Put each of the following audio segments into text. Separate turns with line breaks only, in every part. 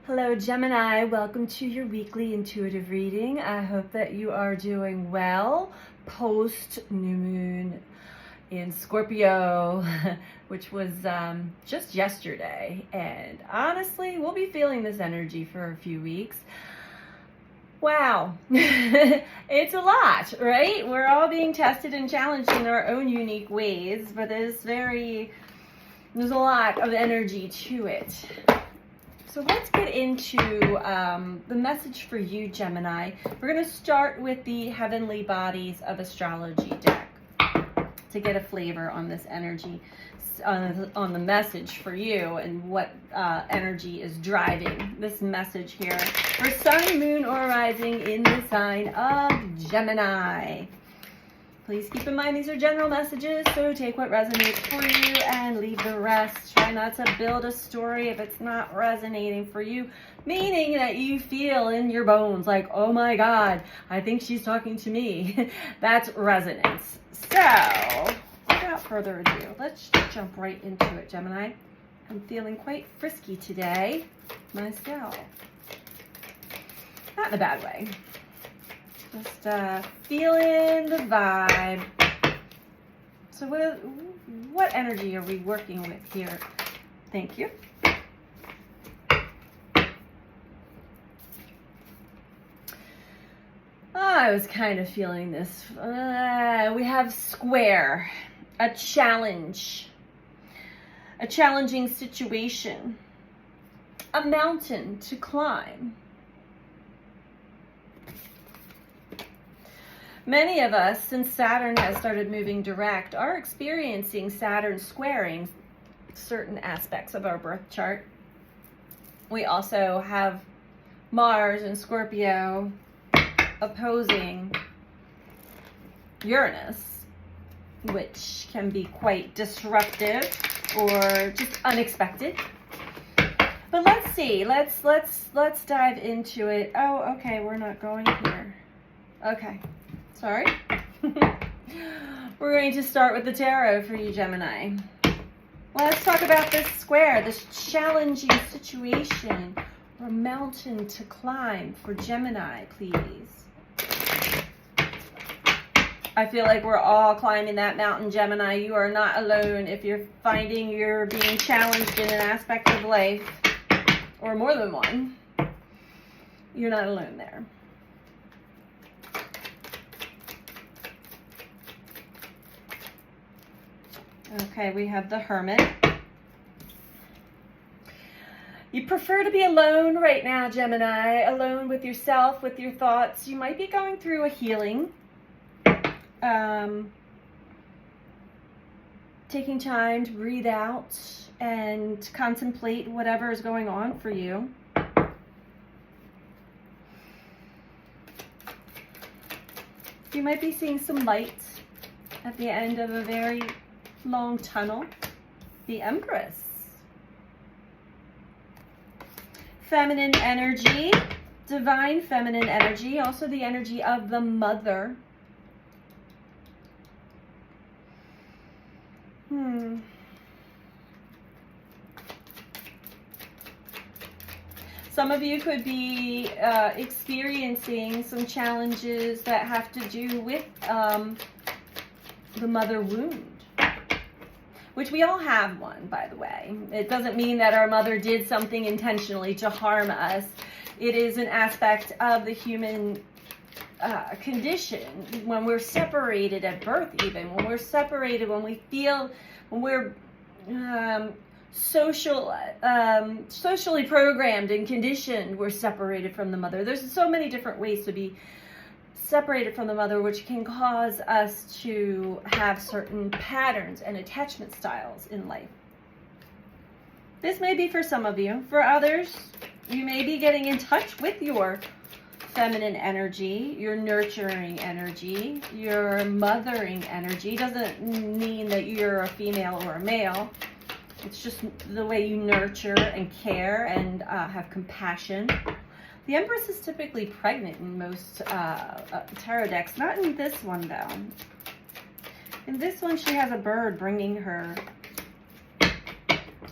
Hello Gemini, welcome to your weekly intuitive reading. I hope that you are doing well post new moon in Scorpio, which was just yesterday. And honestly, we'll be feeling this energy for a few weeks. Wow, it's a lot, right? We're all being tested and challenged in our own unique ways, but there's a lot of energy to it. So let's get into the message for you, Gemini. We're going to start with the Heavenly Bodies of Astrology deck to get a flavor on this energy, on the message for you and what energy is driving this message here for Sun, Moon, or Rising in the sign of Gemini. Please keep in mind these are general messages, so take what resonates for you and leave the rest. Try not to build a story if it's not resonating for you, meaning that you feel in your bones like, oh my God, I think she's talking to me. That's resonance. So, without further ado, let's jump right into it, Gemini. I'm feeling quite frisky today myself. Not in a bad way. Just feeling the vibe. So what energy are we working with here? Thank you. I was kind of feeling this. We have square, a challenge, a challenging situation, a mountain to climb. Many of us, since Saturn has started moving direct, are experiencing Saturn squaring certain aspects of our birth chart. We also have Mars and Scorpio opposing Uranus, which can be quite disruptive or just unexpected. But let's see. Let's dive into it. Oh, okay, we're not going here. Okay. Sorry. We're going to start with the tarot for you, Gemini. Let's talk about this square, this challenging situation or mountain to climb for Gemini, please. I feel like we're all climbing that mountain, Gemini. You are not alone if you're finding you're being challenged in an aspect of life, or more than one. You're not alone there. Okay, we have the Hermit. You prefer to be alone right now, Gemini, alone with yourself, with your thoughts. You might be going through a healing, taking time to breathe out and contemplate whatever is going on for you. You might be seeing some light at the end of a very long tunnel. The Empress. Feminine energy, divine feminine energy, also the energy of the mother. Some of you could be experiencing some challenges that have to do with the mother wound, which we all have one, by the way. It doesn't mean that our mother did something intentionally to harm us. It is an aspect of the human condition when we're separated at birth, even when we're separated, when we're socially programmed and conditioned, we're separated from the mother. There's so many different ways to be separated from the mother, which can cause us to have certain patterns and attachment styles in life. This may be for some of you. For others, you may be getting in touch with your feminine energy, your nurturing energy, your mothering energy. Doesn't mean that you're a female or a male. It's just the way you nurture and care and have compassion. The Empress is typically pregnant in most tarot decks. Not in this one, though. In this one, she has a bird bringing her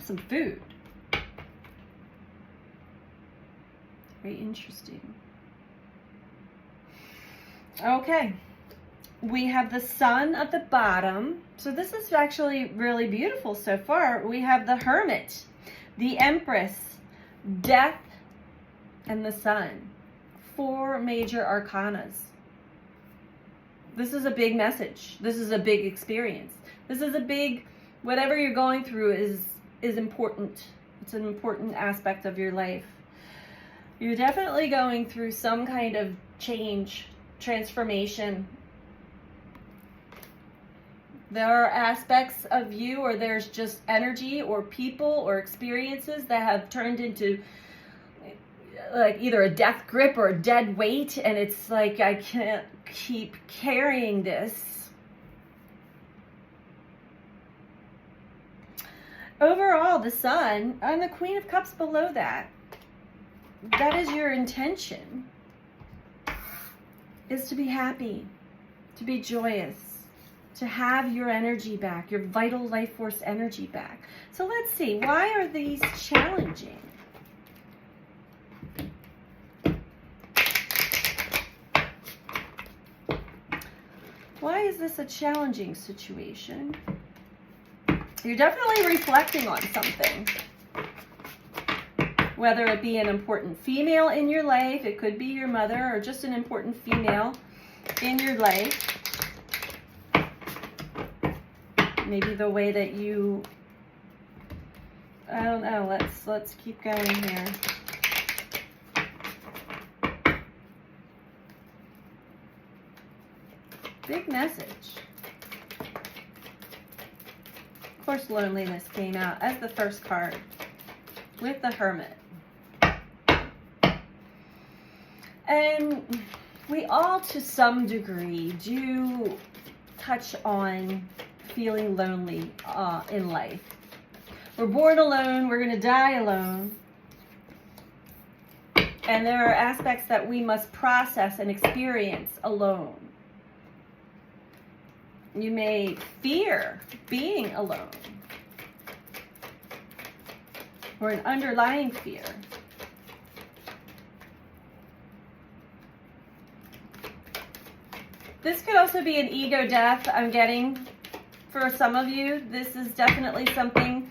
some food. Very interesting. Okay. We have the Sun at the bottom. So this is actually really beautiful so far. We have the Hermit, the Empress, Death, and the Sun. 4 major arcanas. This is a big message. This is a big experience. This is a big, whatever you're going through is important. It's an important aspect of your life. You're definitely going through some kind of change, transformation. There are aspects of you, or there's just energy or people or experiences that have turned into like either a death grip or a dead weight, and it's like, I can't keep carrying this. Overall, the Sun and the Queen of Cups below that, that is your intention, is to be happy, to be joyous, to have your energy back, your vital life force energy back. So let's see, why are these challenging? Why is this a challenging situation? You're definitely reflecting on something. Whether it be an important female in your life, it could be your mother, or just an important female in your life. Maybe the way that you, I don't know, let's keep going here. Big message. Of course, loneliness came out as the first card with the Hermit. And we all, to some degree, do touch on feeling lonely in life. We're born alone, we're going to die alone. And there are aspects that we must process and experience alone. You may fear being alone, or an underlying fear. This could also be an ego death, I'm getting, for some of you. This is definitely something.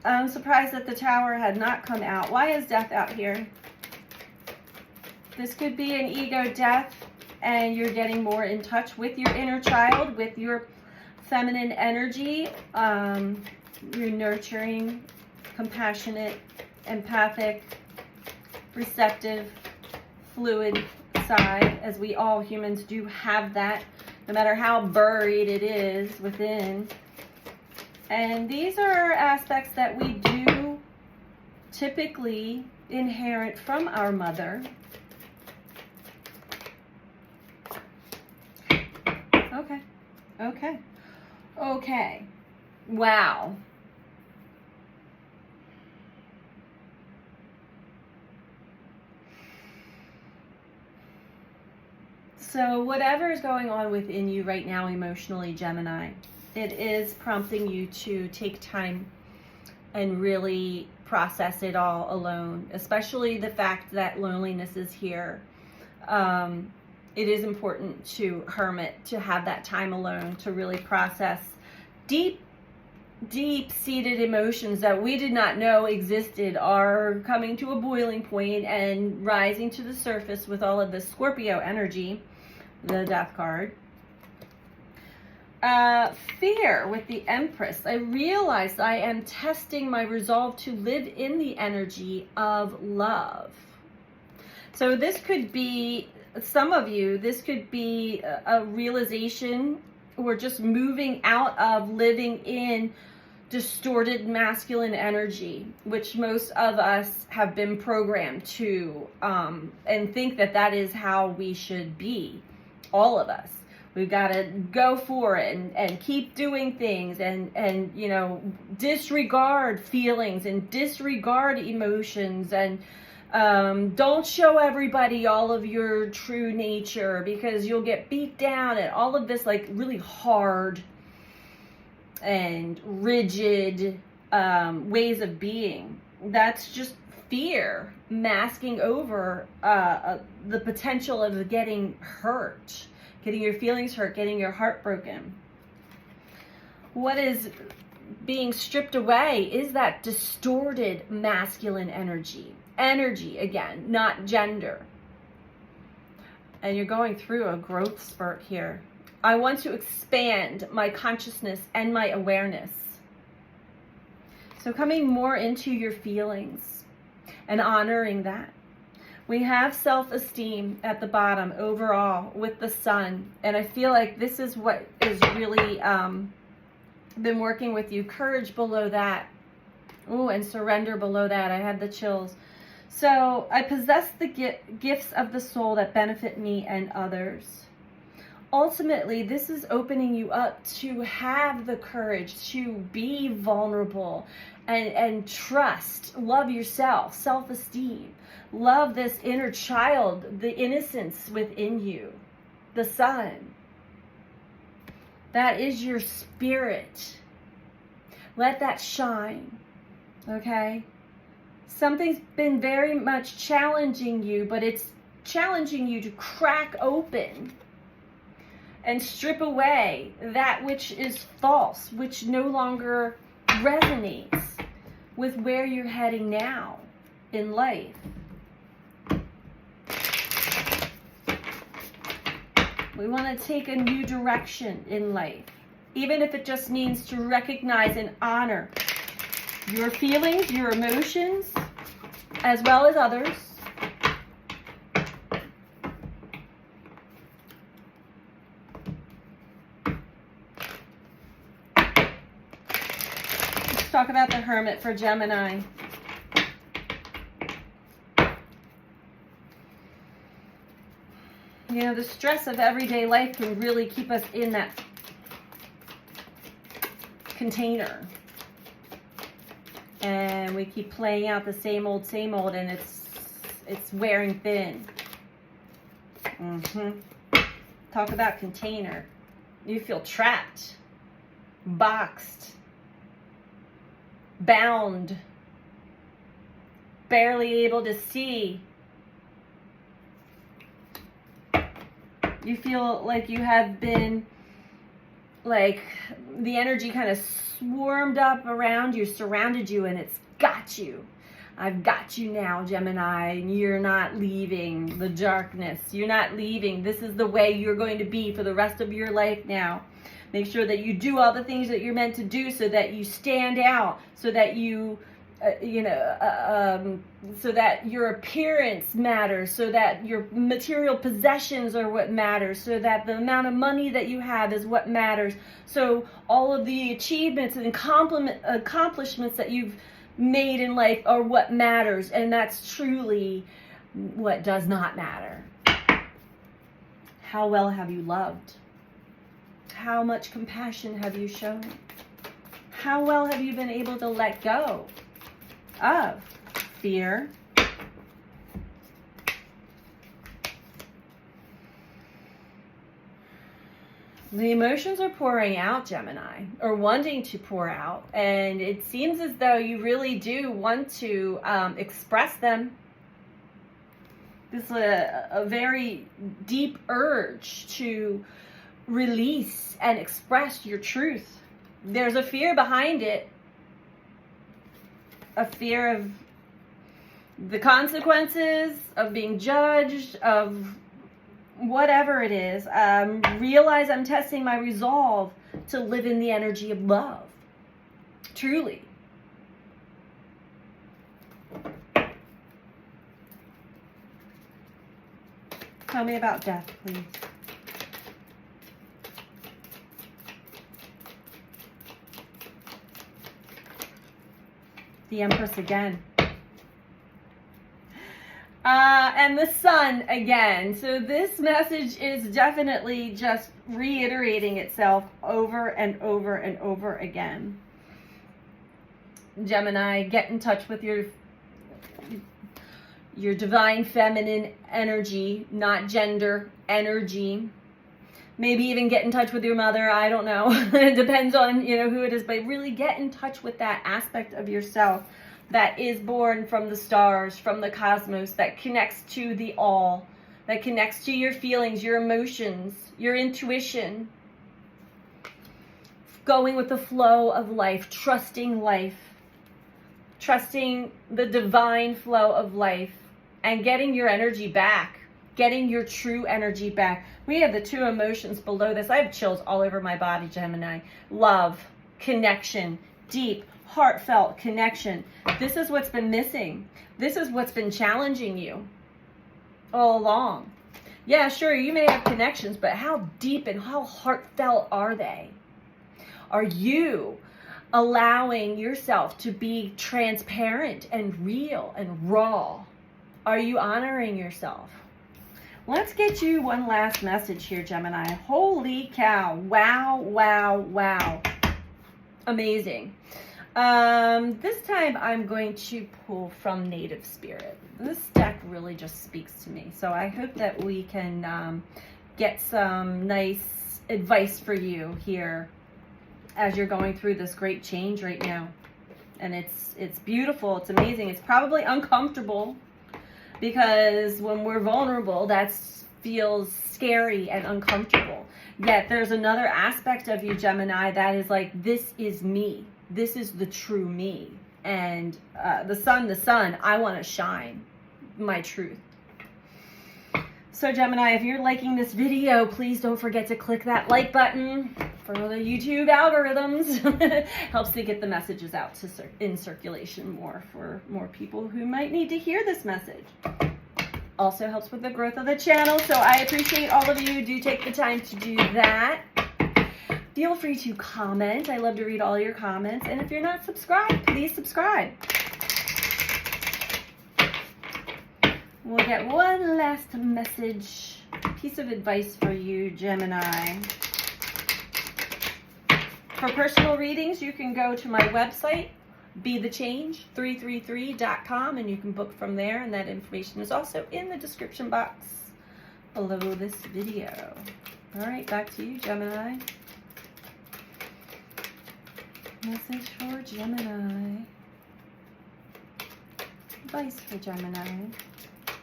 I'm surprised that the Tower had not come out. Why is death out here? This could be an ego death, and you're getting more in touch with your inner child, with your feminine energy. You're nurturing, compassionate, empathic, receptive, fluid side, as we all humans do have that, no matter how buried it is within. And these are aspects that we do typically inherit from our mother. Okay. Wow. So whatever is going on within you right now emotionally, Gemini, it is prompting you to take time and really process it all alone, especially the fact that loneliness is here. It is important to Hermit to have that time alone to really process deep-seated emotions that we did not know existed are coming to a boiling point and rising to the surface with all of the Scorpio energy, the Death card. Fear with the Empress. I realized I am testing my resolve to live in the energy of love. So this could be, some of you, this could be a realization, or just moving out of living in distorted masculine energy, which most of us have been programmed to, and think that that is how we should be. All of us. We've got to go for it and keep doing things and you know, disregard feelings and disregard emotions, and don't show everybody all of your true nature because you'll get beat down, and all of this like really hard and rigid ways of being. That's just fear masking over the potential of getting hurt, getting your feelings hurt, getting your heart broken. What is being stripped away is that distorted masculine energy. Energy, again, not gender. And you're going through a growth spurt here. I want to expand my consciousness and my awareness. So coming more into your feelings and honoring that. We have self-esteem at the bottom overall with the sun. And I feel like this is what is really been working with you. Courage below that. Ooh, and surrender below that. I had the chills. So I possess the gifts of the soul that benefit me and others. Ultimately, this is opening you up to have the courage to be vulnerable and trust, love yourself, self-esteem, love this inner child, the innocence within you, the sun. That is your spirit. Let that shine, okay? Something's been very much challenging you, but it's challenging you to crack open and strip away that which is false, which no longer resonates with where you're heading now in life. We want to take a new direction in life, even if it just means to recognize and honor your feelings, your emotions, as well as others. Let's talk about the Hermit for Gemini. You know, the stress of everyday life can really keep us in that container. And we keep playing out the same old, and it's wearing thin. Talk about container. You feel trapped, boxed, bound, barely able to see. You feel like you have been, like, the energy kind of swarmed up around you, surrounded you, and it's got you. I've got you now, Gemini, and you're not leaving the darkness. You're not leaving. This is the way you're going to be for the rest of your life now. Make sure that you do all the things that you're meant to do so that you stand out, so that you, so that your appearance matters, so that your material possessions are what matters, so that the amount of money that you have is what matters. So all of the achievements and accomplishments that you've made in life are what matters, and that's truly what does not matter. How well have you loved? How much compassion have you shown? How well have you been able to let go of fear, the emotions are pouring out, Gemini, or wanting to pour out, and it seems as though you really do want to express them. This is a very deep urge to release and express your truth. There's a fear behind it, a fear of the consequences, of being judged, of whatever it is. Realize I'm testing my resolve to live in the energy of love. Truly. Tell me about death, please. The Empress again. And the Sun again. So this message is definitely just reiterating itself over and over and over again. Gemini, get in touch with your divine feminine energy, not gender energy. Maybe even get in touch with your mother. I don't know. It depends on, who it is, but really get in touch with that aspect of yourself that is born from the stars, from the cosmos, that connects to the all, that connects to your feelings, your emotions, your intuition. Going with the flow of life, trusting the divine flow of life, and getting your energy back, getting your true energy back. We have the two emotions below this. I have chills all over my body, Gemini. Love, connection, deep, heartfelt connection. This is what's been missing. This is what's been challenging you all along. Yeah, sure, you may have connections, but how deep and how heartfelt are they? Are you allowing yourself to be transparent and real and raw? Are you honoring yourself? Let's get you one last message here, Gemini. Holy cow. Wow, wow, wow. Amazing. This time I'm going to pull from Native Spirit. This deck really just speaks to me. So I hope that we can get some nice advice for you here as you're going through this great change right now. And it's beautiful, it's amazing. It's probably uncomfortable, because when we're vulnerable, that feels scary and uncomfortable. Yet there's another aspect of you, Gemini, that is like, this is me. This is the true me. And the sun, I want to shine my truth. So Gemini, if you're liking this video, please don't forget to click that like button for the YouTube algorithms. Helps to get the messages out to in circulation more for more people who might need to hear this message. Also helps with the growth of the channel, so I appreciate all of you. Do take the time to do that. Feel free to comment. I love to read all your comments. And if you're not subscribed, please subscribe. We'll get one last message, piece of advice for you, Gemini. For personal readings, you can go to my website, BeTheChange333.com, and you can book from there, and that information is also in the description box below this video. All right, back to you, Gemini. Message for Gemini. Advice for Gemini.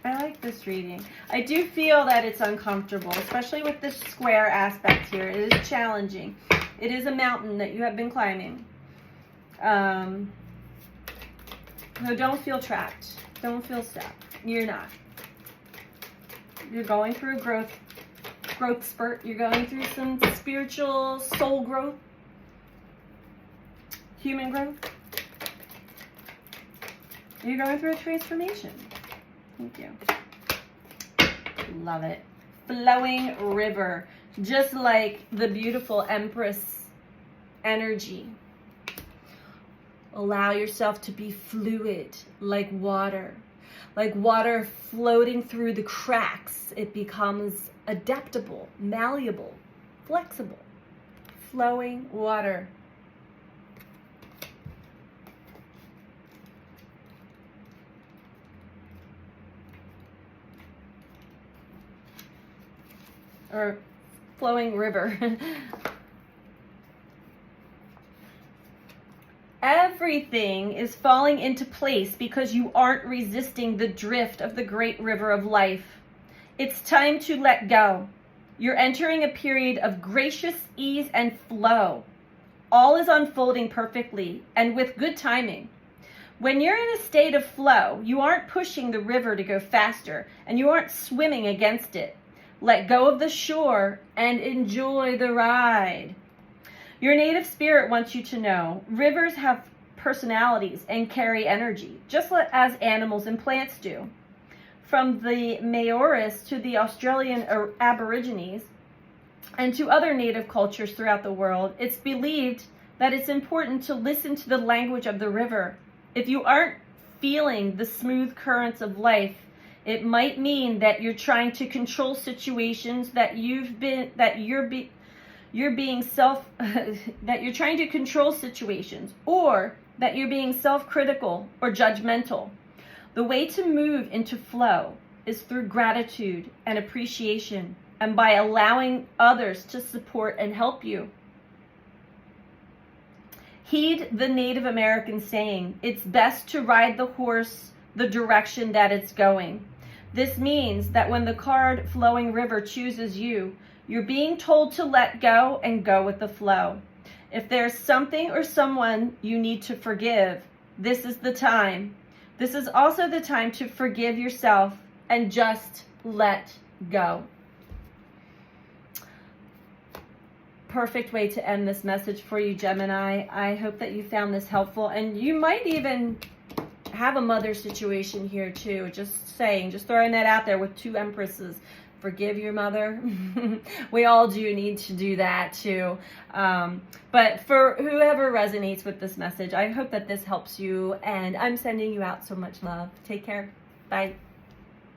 I like this reading. I do feel that it's uncomfortable, especially with this square aspect here. It is challenging. It is a mountain that you have been climbing. So don't feel trapped. Don't feel stuck. You're not. You're going through a growth spurt. You're going through some spiritual soul growth, human growth. You're going through a transformation. Thank you. Love it. Flowing river. Just like the beautiful Empress energy. Allow yourself to be fluid, like water. Like water floating through the cracks. It becomes adaptable, malleable, flexible. Flowing water. Or flowing river. Everything is falling into place because you aren't resisting the drift of the great river of life. It's time to let go. You're entering a period of gracious ease and flow. All is unfolding perfectly and with good timing. When you're in a state of flow, you aren't pushing the river to go faster, and you aren't swimming against it. Let go of the shore and enjoy the ride. Your native spirit wants you to know rivers have personalities and carry energy, just as animals and plants do. From the Maoris to the Australian Aborigines and to other native cultures throughout the world, it's believed that it's important to listen to the language of the river. If you aren't feeling the smooth currents of life, it might mean that you're trying to control situations that you're trying to control situations, or that you're being self-critical or judgmental. The way to move into flow is through gratitude and appreciation, and by allowing others to support and help you. Heed the Native American saying, it's best to ride the horse the direction that it's going. This means that when the card Flowing River chooses you, you're being told to let go and go with the flow. If there's something or someone you need to forgive, this is the time. This is also the time to forgive yourself and just let go. Perfect way to end this message for you, Gemini. I hope that you found this helpful, and you might even have a mother situation here too. Just saying, just throwing that out there with 2 empresses. Forgive your mother. We all do need to do that too. But for whoever resonates with this message, I hope that this helps you, and I'm sending you out so much love. Take care. Bye.